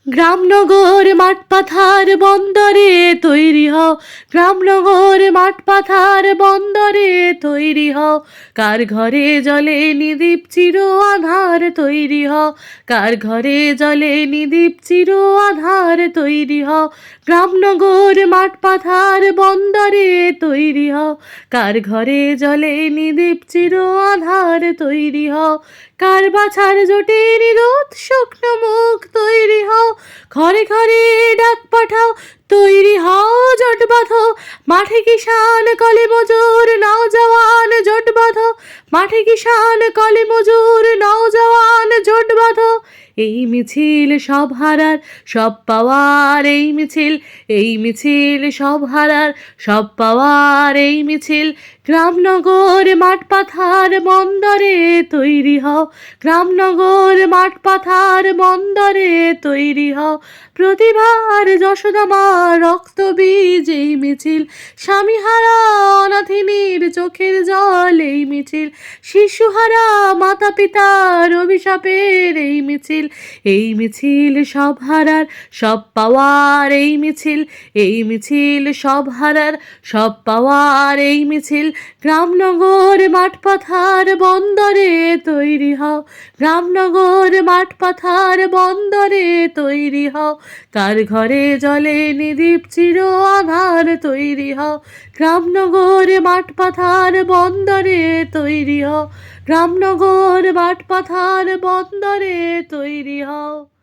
গ্রামনগর মাঠ পাথার বন্দরে তৈরি হও, গ্রামনগর মাঠ পাথার বন্দরে তৈরি হও। কার ঘরে জলে নিদীপ চির আধার তৈরি হও, কার ঘরে জলে নিদীপ চির আধার তৈরি হও। গ্রামনগর মাঠ পাথার বন্দরে তৈরি হও, কার ঘরে জলে নিদীপ চির আধার তৈরি হও। কার বাছার জোটে নিরোধ শুকনো মুখ তৈরি হও, ঘরে ঘরে ডাক পাঠাও তৈরি হও জোট বাঁধো। মাঠে কিষান কলে মজুর নওজওয়ান জোট বাঁধো, মাঠে কিষান কলে মজুর নওজওয়ান জোট বাঁধো। এই মিছিল সব হারার সব পাওয়ার, এই মিছিল, এই মিছিল সব হারার সব পাওয়ার, এই মিছিল। গ্রামনগর মাঠ পাথার বন্দরে তৈরি হও, গ্রামনগর মাঠ পাথার বন্দরে তৈরি হও। প্রতিভার যশোদামা রক্ত বীজ এই মিছিল, স্বামীহারা অনাথিনীর চোখের জল এই মিছিল, শিশুহারা মাতা পিতার অভিশাপের এই মিছিল। এই মিছিল সব হারার সব পাওয়ার, এই মিছিল, এই মিছিল সব হারার সব পাওয়ার, এই মিছিল। গ্রামনগর মাঠ পাথার বন্দরে তৈরি হও, গ্রামনগর মাঠ পাথার বন্দরে তৈরি হও। কার ঘরে জলে নিদীপ চির আধার তৈরি হও, গ্রামনগর মাঠ পাথার বন্দরে তৈরি হও, গ্রামনগর মাঠ পাথার বন্দরে তৈরি হও।